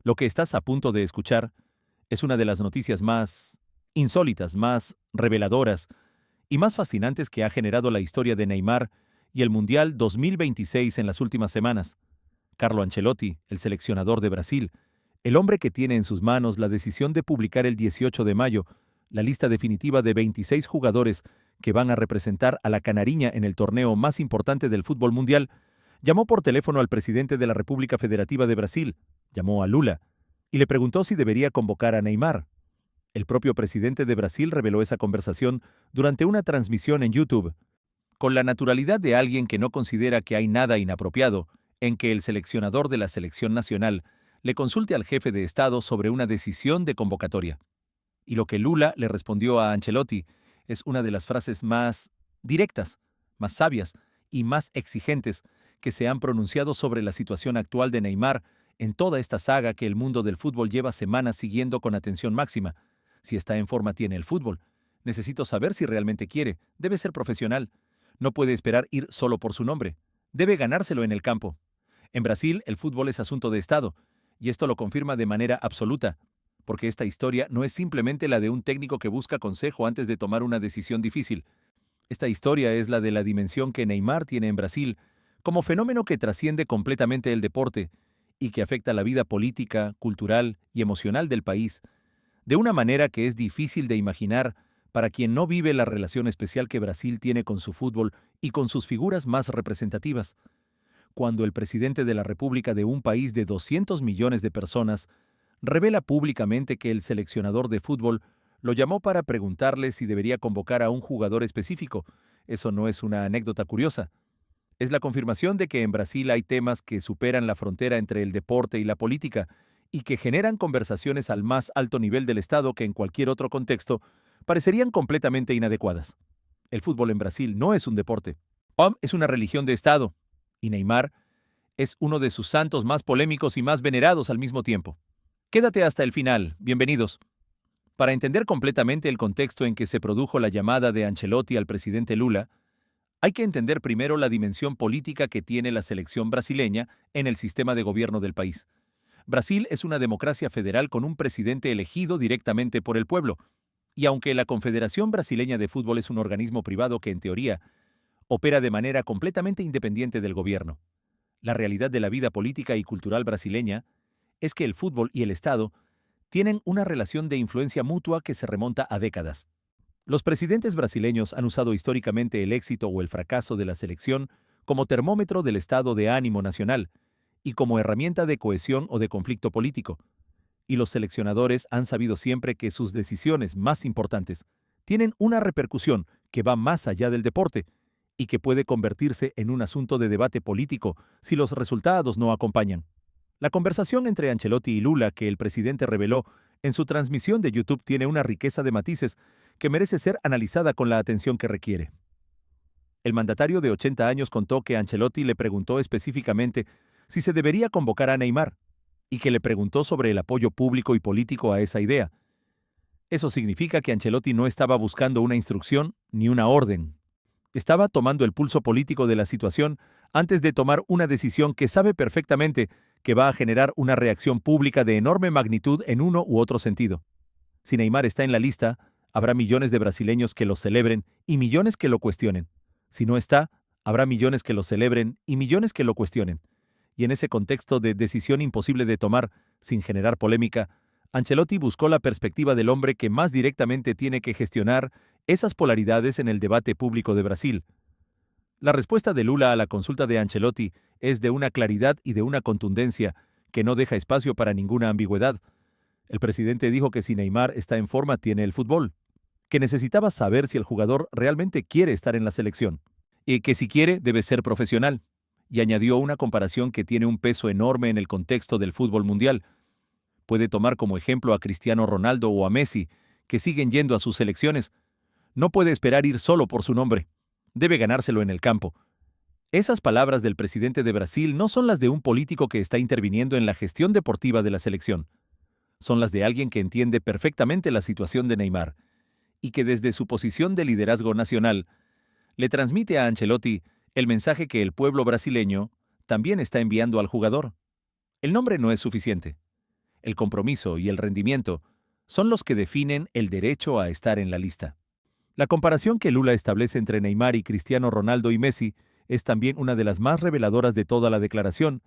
Lo que estás a punto de escuchar es una de las noticias más insólitas, más reveladoras y más fascinantes que ha generado la historia de Neymar y el Mundial 2026 en las últimas semanas. Carlo Ancelotti, el seleccionador de Brasil, el hombre que tiene en sus manos la decisión de publicar el 18 de mayo la lista definitiva de 26 jugadores que van a representar a la Canariña en el torneo más importante del fútbol mundial, llamó por teléfono al presidente de la República Federativa de Brasil, llamó a Lula, y le preguntó si debería convocar a Neymar. El propio presidente de Brasil reveló esa conversación durante una transmisión en YouTube, con la naturalidad de alguien que no considera que hay nada inapropiado en que el seleccionador de la selección nacional le consulte al jefe de Estado sobre una decisión de convocatoria. Y lo que Lula le respondió a Ancelotti es una de las frases más directas, más sabias y más exigentes que se han pronunciado sobre la situación actual de Neymar en toda esta saga que el mundo del fútbol lleva semanas siguiendo con atención máxima. Si está en forma tiene el fútbol. Necesito saber si realmente quiere. Debe ser profesional. No puede esperar ir solo por su nombre. Debe ganárselo en el campo. En Brasil, el fútbol es asunto de Estado, y esto lo confirma de manera absoluta, porque esta historia no es simplemente la de un técnico que busca consejo antes de tomar una decisión difícil. Esta historia es la de la dimensión que Neymar tiene en Brasil, como fenómeno que trasciende completamente el deporte y que afecta la vida política, cultural y emocional del país, de una manera que es difícil de imaginar para quien no vive la relación especial que Brasil tiene con su fútbol y con sus figuras más representativas. Cuando el presidente de la República de un país de 200 millones de personas revela públicamente que el seleccionador de fútbol lo llamó para preguntarle si debería convocar a un jugador específico, eso no es una anécdota curiosa. Es la confirmación de que en Brasil hay temas que superan la frontera entre el deporte y la política y que generan conversaciones al más alto nivel del Estado que en cualquier otro contexto parecerían completamente inadecuadas. El fútbol en Brasil no es un deporte. Es una religión de Estado. Y Neymar es uno de sus santos más polémicos y más venerados al mismo tiempo. Quédate hasta el final. Bienvenidos. Para entender completamente el contexto en que se produjo la llamada de Ancelotti al presidente Lula, hay que entender primero la dimensión política que tiene la selección brasileña en el sistema de gobierno del país. Brasil es una democracia federal con un presidente elegido directamente por el pueblo, y aunque la Confederación Brasileña de Fútbol es un organismo privado que en teoría opera de manera completamente independiente del gobierno, la realidad de la vida política y cultural brasileña es que el fútbol y el Estado tienen una relación de influencia mutua que se remonta a décadas. Los presidentes brasileños han usado históricamente el éxito o el fracaso de la selección como termómetro del estado de ánimo nacional y como herramienta de cohesión o de conflicto político. Y los seleccionadores han sabido siempre que sus decisiones más importantes tienen una repercusión que va más allá del deporte y que puede convertirse en un asunto de debate político si los resultados no acompañan. La conversación entre Ancelotti y Lula que el presidente reveló en su transmisión de YouTube tiene una riqueza de matices que merece ser analizada con la atención que requiere. El mandatario de 80 años contó que Ancelotti le preguntó específicamente si se debería convocar a Neymar y que le preguntó sobre el apoyo público y político a esa idea. Eso significa que Ancelotti no estaba buscando una instrucción ni una orden. Estaba tomando el pulso político de la situación antes de tomar una decisión que sabe perfectamente que va a generar una reacción pública de enorme magnitud en uno u otro sentido. Si Neymar está en la lista, habrá millones de brasileños que lo celebren y millones que lo cuestionen. Si no está, habrá millones que lo celebren y millones que lo cuestionen. Y en ese contexto de decisión imposible de tomar, sin generar polémica, Ancelotti buscó la perspectiva del hombre que más directamente tiene que gestionar esas polaridades en el debate público de Brasil. La respuesta de Lula a la consulta de Ancelotti es de una claridad y de una contundencia que no deja espacio para ninguna ambigüedad. El presidente dijo que si Neymar está en forma tiene el fútbol, que necesitaba saber si el jugador realmente quiere estar en la selección, y que si quiere debe ser profesional, y añadió una comparación que tiene un peso enorme en el contexto del fútbol mundial. Puede tomar como ejemplo a Cristiano Ronaldo o a Messi, que siguen yendo a sus selecciones. No puede esperar ir solo por su nombre. Debe ganárselo en el campo. Esas palabras del presidente de Brasil no son las de un político que está interviniendo en la gestión deportiva de la selección. Son las de alguien que entiende perfectamente la situación de Neymar y que desde su posición de liderazgo nacional le transmite a Ancelotti el mensaje que el pueblo brasileño también está enviando al jugador. El nombre no es suficiente. El compromiso y el rendimiento son los que definen el derecho a estar en la lista. La comparación que Lula establece entre Neymar y Cristiano Ronaldo y Messi es también una de las más reveladoras de toda la declaración,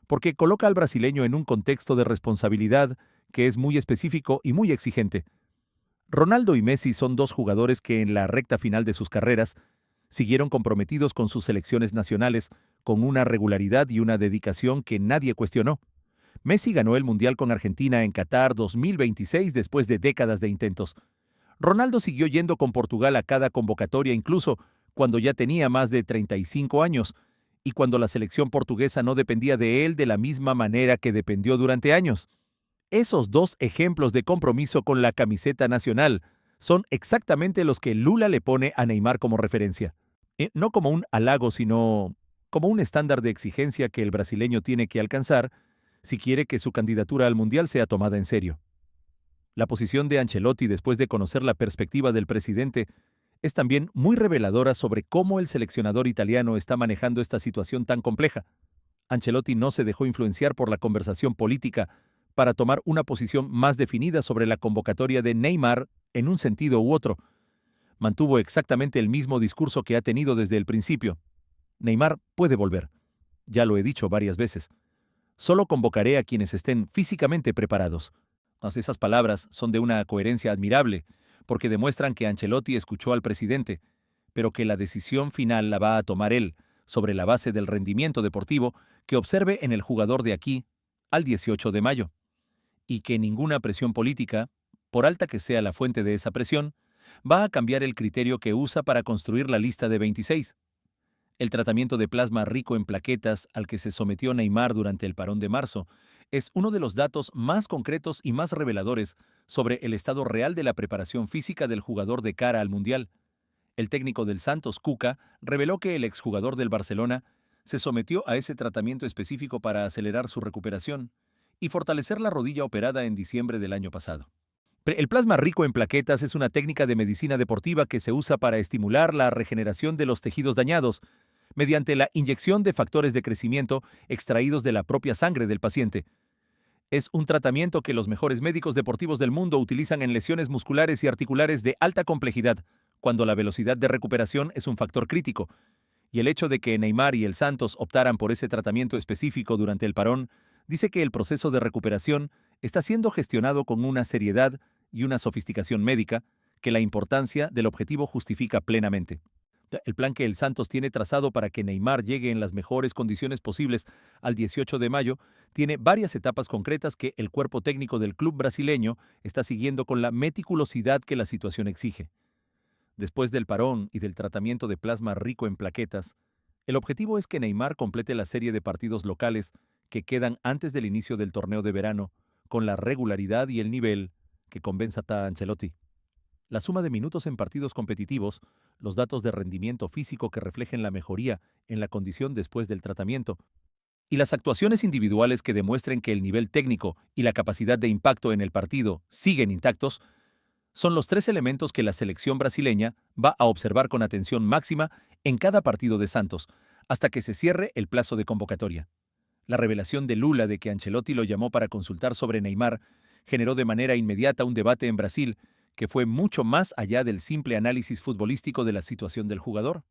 porque coloca al brasileño en un contexto de responsabilidad que es muy específico y muy exigente. Ronaldo y Messi son dos jugadores que en la recta final de sus carreras siguieron comprometidos con sus selecciones nacionales, con una regularidad y una dedicación que nadie cuestionó. Messi ganó el Mundial con Argentina en Qatar 2026 después de décadas de intentos. Ronaldo siguió yendo con Portugal a cada convocatoria, incluso cuando ya tenía más de 35 años, y cuando la selección portuguesa no dependía de él de la misma manera que dependió durante años. Esos dos ejemplos de compromiso con la camiseta nacional son exactamente los que Lula le pone a Neymar como referencia. No como un halago, sino como un estándar de exigencia que el brasileño tiene que alcanzar si quiere que su candidatura al Mundial sea tomada en serio. La posición de Ancelotti después de conocer la perspectiva del presidente es también muy reveladora sobre cómo el seleccionador italiano está manejando esta situación tan compleja. Ancelotti no se dejó influenciar por la conversación política para tomar una posición más definida sobre la convocatoria de Neymar en un sentido u otro. Mantuvo exactamente el mismo discurso que ha tenido desde el principio. Neymar puede volver. Ya lo he dicho varias veces. Solo convocaré a quienes estén físicamente preparados. Esas palabras son de una coherencia admirable, porque demuestran que Ancelotti escuchó al presidente, pero que la decisión final la va a tomar él, sobre la base del rendimiento deportivo que observe en el jugador de aquí al 18 de mayo, y que ninguna presión política, por alta que sea la fuente de esa presión, va a cambiar el criterio que usa para construir la lista de 26. El tratamiento de plasma rico en plaquetas al que se sometió Neymar durante el parón de marzo es uno de los datos más concretos y más reveladores sobre el estado real de la preparación física del jugador de cara al Mundial. El técnico del Santos, Cuca, reveló que el exjugador del Barcelona se sometió a ese tratamiento específico para acelerar su recuperación y fortalecer la rodilla operada en diciembre del año pasado. El plasma rico en plaquetas es una técnica de medicina deportiva que se usa para estimular la regeneración de los tejidos dañados mediante la inyección de factores de crecimiento extraídos de la propia sangre del paciente. Es un tratamiento que los mejores médicos deportivos del mundo utilizan en lesiones musculares y articulares de alta complejidad, cuando la velocidad de recuperación es un factor crítico, y el hecho de que Neymar y el Santos optaran por ese tratamiento específico durante el parón dice que el proceso de recuperación está siendo gestionado con una seriedad y una sofisticación médica que la importancia del objetivo justifica plenamente. El plan que el Santos tiene trazado para que Neymar llegue en las mejores condiciones posibles al 18 de mayo tiene varias etapas concretas que el cuerpo técnico del club brasileño está siguiendo con la meticulosidad que la situación exige. Después del parón y del tratamiento de plasma rico en plaquetas, el objetivo es que Neymar complete la serie de partidos locales que quedan antes del inicio del torneo de verano, con la regularidad y el nivel que convenza a Ancelotti. La suma de minutos en partidos competitivos, los datos de rendimiento físico que reflejen la mejoría en la condición después del tratamiento, y las actuaciones individuales que demuestren que el nivel técnico y la capacidad de impacto en el partido siguen intactos, son los tres elementos que la selección brasileña va a observar con atención máxima en cada partido de Santos, hasta que se cierre el plazo de convocatoria. La revelación de Lula de que Ancelotti lo llamó para consultar sobre Neymar generó de manera inmediata un debate en Brasil que fue mucho más allá del simple análisis futbolístico de la situación del jugador.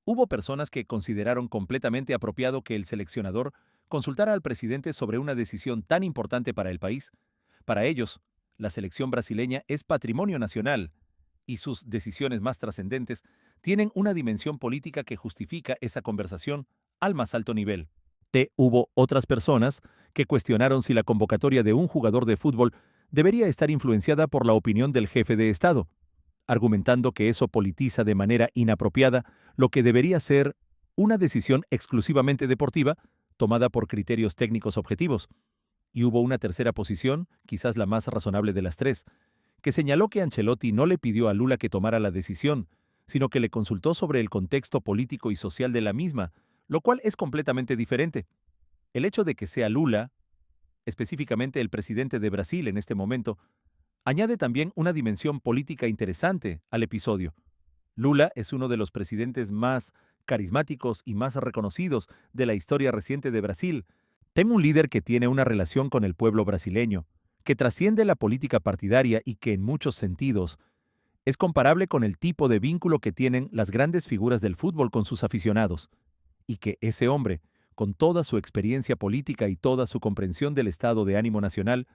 Hubo personas que consideraron completamente apropiado que el seleccionador consultara al presidente sobre una decisión tan importante para el país. Para ellos, la selección brasileña es patrimonio nacional y sus decisiones más trascendentes tienen una dimensión política que justifica esa conversación al más alto nivel. Hubo otras personas que cuestionaron si la convocatoria de un jugador de fútbol debería estar influenciada por la opinión del jefe de Estado, argumentando que eso politiza de manera inapropiada lo que debería ser una decisión exclusivamente deportiva tomada por criterios técnicos objetivos. Y hubo una tercera posición, quizás la más razonable de las tres, que señaló que Ancelotti no le pidió a Lula que tomara la decisión, sino que le consultó sobre el contexto político y social de la misma, lo cual es completamente diferente. El hecho de que sea Lula, específicamente el presidente de Brasil en este momento, añade también una dimensión política interesante al episodio. Lula es uno de los presidentes más carismáticos y más reconocidos de la historia reciente de Brasil, Teme un líder que tiene una relación con el pueblo brasileño, que trasciende la política partidaria y que en muchos sentidos es comparable con el tipo de vínculo que tienen las grandes figuras del fútbol con sus aficionados, y que ese hombre, con toda su experiencia política y toda su comprensión del estado de ánimo nacional,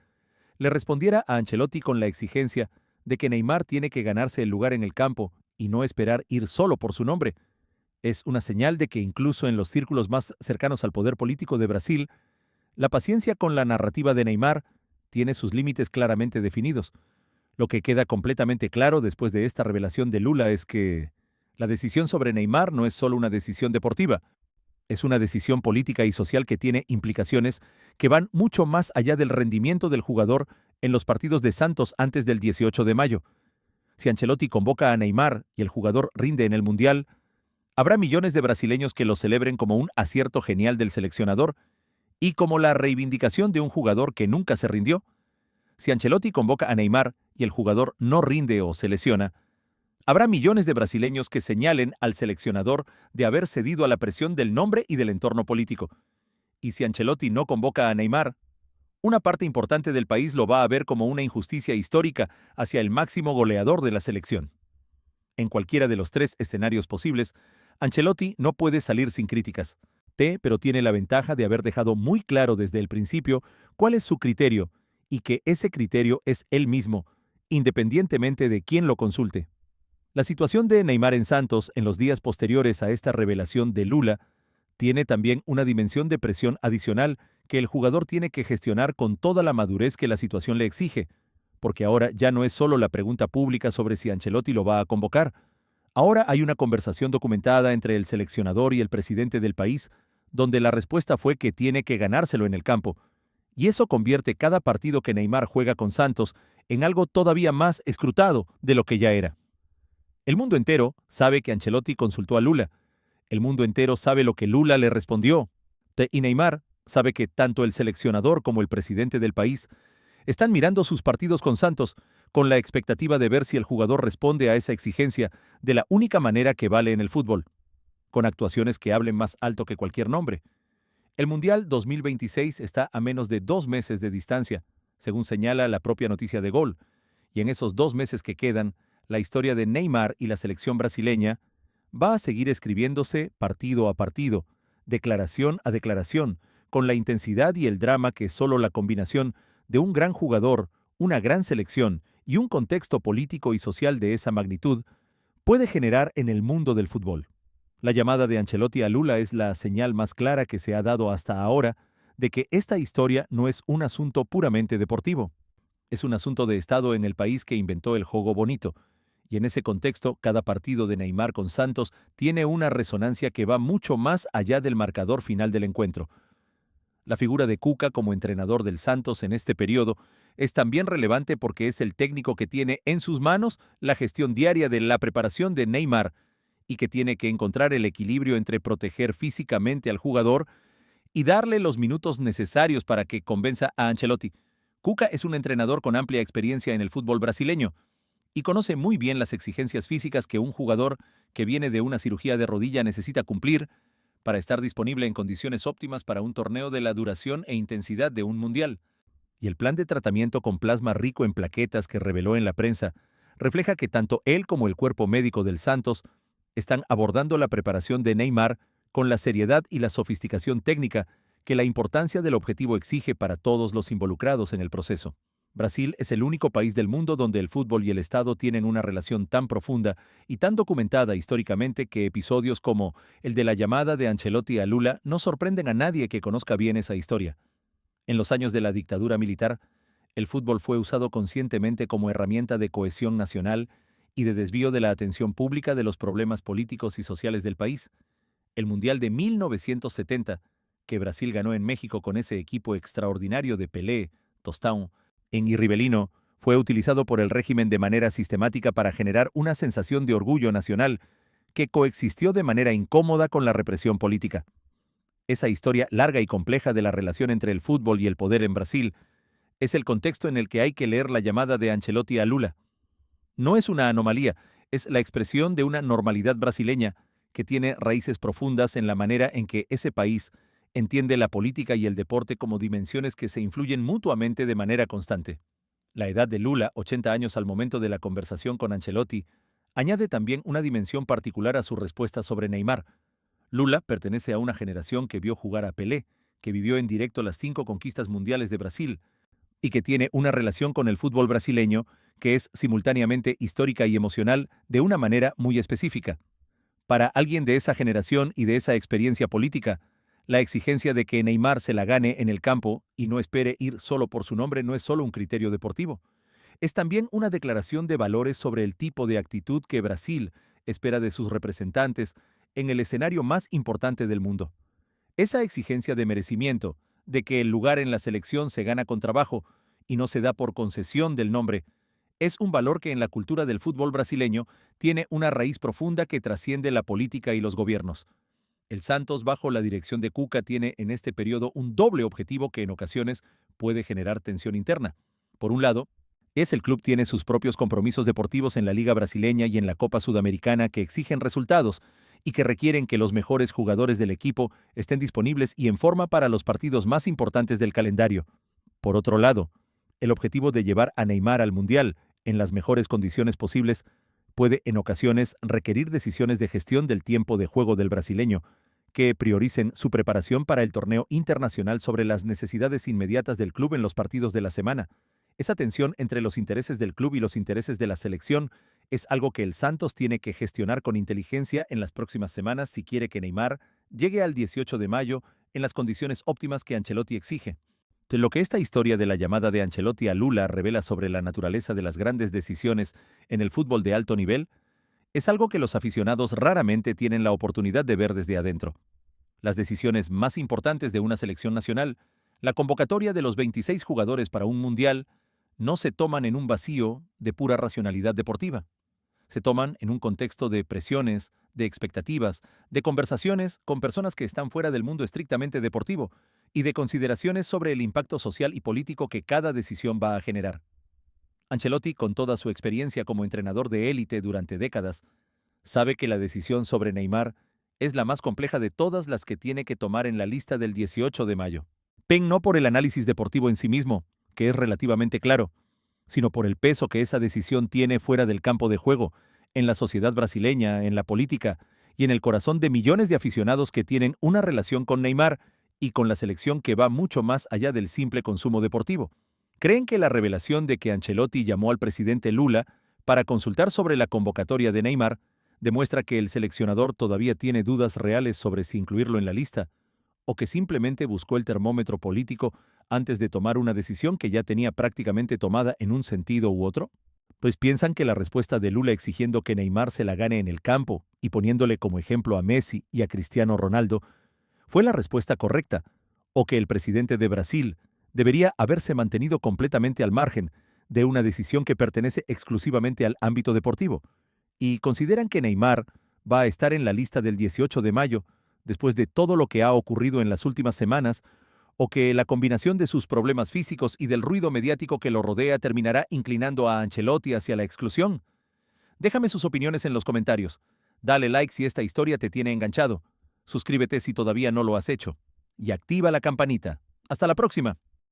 le respondiera a Ancelotti con la exigencia de que Neymar tiene que ganarse el lugar en el campo y no esperar ir solo por su nombre. Es una señal de que incluso en los círculos más cercanos al poder político de Brasil, la paciencia con la narrativa de Neymar tiene sus límites claramente definidos. Lo que queda completamente claro después de esta revelación de Lula es que la decisión sobre Neymar no es solo una decisión deportiva, es una decisión política y social que tiene implicaciones que van mucho más allá del rendimiento del jugador en los partidos de Santos antes del 18 de mayo. Si Ancelotti convoca a Neymar y el jugador rinde en el Mundial, habrá millones de brasileños que lo celebren como un acierto genial del seleccionador y como la reivindicación de un jugador que nunca se rindió. Si Ancelotti convoca a Neymar y el jugador no rinde o se lesiona, habrá millones de brasileños que señalen al seleccionador de haber cedido a la presión del nombre y del entorno político. Y si Ancelotti no convoca a Neymar, una parte importante del país lo va a ver como una injusticia histórica hacia el máximo goleador de la selección. En cualquiera de los tres escenarios posibles, Ancelotti no puede salir sin críticas. Pero tiene la ventaja de haber dejado muy claro desde el principio cuál es su criterio y que ese criterio es él mismo, independientemente de quién lo consulte. La situación de Neymar en Santos en los días posteriores a esta revelación de Lula tiene también una dimensión de presión adicional que el jugador tiene que gestionar con toda la madurez que la situación le exige, porque ahora ya no es solo la pregunta pública sobre si Ancelotti lo va a convocar. Ahora hay una conversación documentada entre el seleccionador y el presidente del país, donde la respuesta fue que tiene que ganárselo en el campo, y eso convierte cada partido que Neymar juega con Santos en algo todavía más escrutado de lo que ya era. El mundo entero sabe que Ancelotti consultó a Lula. El mundo entero sabe lo que Lula le respondió. Y Neymar sabe que tanto el seleccionador como el presidente del país están mirando sus partidos con Santos con la expectativa de ver si el jugador responde a esa exigencia de la única manera que vale en el fútbol, con actuaciones que hablen más alto que cualquier nombre. El Mundial 2026 está a menos de 2 meses de distancia, según señala la propia noticia de Gol, y en esos 2 meses que quedan, la historia de Neymar y la selección brasileña va a seguir escribiéndose partido a partido, declaración a declaración, con la intensidad y el drama que solo la combinación de un gran jugador, una gran selección y un contexto político y social de esa magnitud puede generar en el mundo del fútbol. La llamada de Ancelotti a Lula es la señal más clara que se ha dado hasta ahora de que esta historia no es un asunto puramente deportivo. Es un asunto de Estado en el país que inventó el juego bonito. Y en ese contexto, cada partido de Neymar con Santos tiene una resonancia que va mucho más allá del marcador final del encuentro. La figura de Cuca como entrenador del Santos en este periodo es también relevante porque es el técnico que tiene en sus manos la gestión diaria de la preparación de Neymar y que tiene que encontrar el equilibrio entre proteger físicamente al jugador y darle los minutos necesarios para que convenza a Ancelotti. Cuca es un entrenador con amplia experiencia en el fútbol brasileño y conoce muy bien las exigencias físicas que un jugador que viene de una cirugía de rodilla necesita cumplir para estar disponible en condiciones óptimas para un torneo de la duración e intensidad de un mundial. Y el plan de tratamiento con plasma rico en plaquetas que reveló en la prensa refleja que tanto él como el cuerpo médico del Santos están abordando la preparación de Neymar con la seriedad y la sofisticación técnica que la importancia del objetivo exige para todos los involucrados en el proceso. Brasil es el único país del mundo donde el fútbol y el Estado tienen una relación tan profunda y tan documentada históricamente que episodios como el de la llamada de Ancelotti a Lula no sorprenden a nadie que conozca bien esa historia. En los años de la dictadura militar, el fútbol fue usado conscientemente como herramienta de cohesión nacional y de desvío de la atención pública de los problemas políticos y sociales del país. El Mundial de 1970, que Brasil ganó en México con ese equipo extraordinario de Pelé, Tostão, y Rivelino, fue utilizado por el régimen de manera sistemática para generar una sensación de orgullo nacional que coexistió de manera incómoda con la represión política. Esa historia larga y compleja de la relación entre el fútbol y el poder en Brasil es el contexto en el que hay que leer la llamada de Ancelotti a Lula. No es una anomalía, es la expresión de una normalidad brasileña que tiene raíces profundas en la manera en que ese país Entiende la política y el deporte como dimensiones que se influyen mutuamente de manera constante. La edad de Lula, 80 años al momento de la conversación con Ancelotti, añade también una dimensión particular a su respuesta sobre Neymar. Lula pertenece a una generación que vio jugar a Pelé, que vivió en directo las 5 conquistas mundiales de Brasil y que tiene una relación con el fútbol brasileño que es simultáneamente histórica y emocional de una manera muy específica. Para alguien de esa generación y de esa experiencia política, la exigencia de que Neymar se la gane en el campo y no espere ir solo por su nombre no es solo un criterio deportivo. Es también una declaración de valores sobre el tipo de actitud que Brasil espera de sus representantes en el escenario más importante del mundo. Esa exigencia de merecimiento, de que el lugar en la selección se gana con trabajo y no se da por concesión del nombre, es un valor que en la cultura del fútbol brasileño tiene una raíz profunda que trasciende la política y los gobiernos. El Santos, bajo la dirección de Cuca, tiene en este periodo un doble objetivo que en ocasiones puede generar tensión interna. Por un lado, el club tiene sus propios compromisos deportivos en la Liga Brasileña y en la Copa Sudamericana que exigen resultados y que requieren que los mejores jugadores del equipo estén disponibles y en forma para los partidos más importantes del calendario. Por otro lado, el objetivo de llevar a Neymar al Mundial en las mejores condiciones posibles puede en ocasiones requerir decisiones de gestión del tiempo de juego del brasileño, que prioricen su preparación para el torneo internacional sobre las necesidades inmediatas del club en los partidos de la semana. Esa tensión entre los intereses del club y los intereses de la selección es algo que el Santos tiene que gestionar con inteligencia en las próximas semanas si quiere que Neymar llegue al 18 de mayo en las condiciones óptimas que Ancelotti exige. De lo que esta historia de la llamada de Ancelotti a Lula revela sobre la naturaleza de las grandes decisiones en el fútbol de alto nivel, es algo que los aficionados raramente tienen la oportunidad de ver desde adentro. Las decisiones más importantes de una selección nacional, la convocatoria de los 26 jugadores para un mundial, no se toman en un vacío de pura racionalidad deportiva. Se toman en un contexto de presiones, de expectativas, de conversaciones con personas que están fuera del mundo estrictamente deportivo y de consideraciones sobre el impacto social y político que cada decisión va a generar. Ancelotti, con toda su experiencia como entrenador de élite durante décadas, sabe que la decisión sobre Neymar es la más compleja de todas las que tiene que tomar en la lista del 18 de mayo. No por el análisis deportivo en sí mismo, que es relativamente claro, sino por el peso que esa decisión tiene fuera del campo de juego, en la sociedad brasileña, en la política y en el corazón de millones de aficionados que tienen una relación con Neymar y con la selección que va mucho más allá del simple consumo deportivo. ¿Creen que la revelación de que Ancelotti llamó al presidente Lula para consultar sobre la convocatoria de Neymar demuestra que el seleccionador todavía tiene dudas reales sobre si incluirlo en la lista, o que simplemente buscó el termómetro político antes de tomar una decisión que ya tenía prácticamente tomada en un sentido u otro? Pues piensan que la respuesta de Lula exigiendo que Neymar se la gane en el campo y poniéndole como ejemplo a Messi y a Cristiano Ronaldo fue la respuesta correcta, o que el presidente de Brasil debería haberse mantenido completamente al margen de una decisión que pertenece exclusivamente al ámbito deportivo, y consideran que Neymar va a estar en la lista del 18 de mayo, después de todo lo que ha ocurrido en las últimas semanas, o que la combinación de sus problemas físicos y del ruido mediático que lo rodea terminará inclinando a Ancelotti hacia la exclusión. Déjame sus opiniones en los comentarios. Dale like si esta historia te tiene enganchado. Suscríbete si todavía no lo has hecho. Y activa la campanita. Hasta la próxima.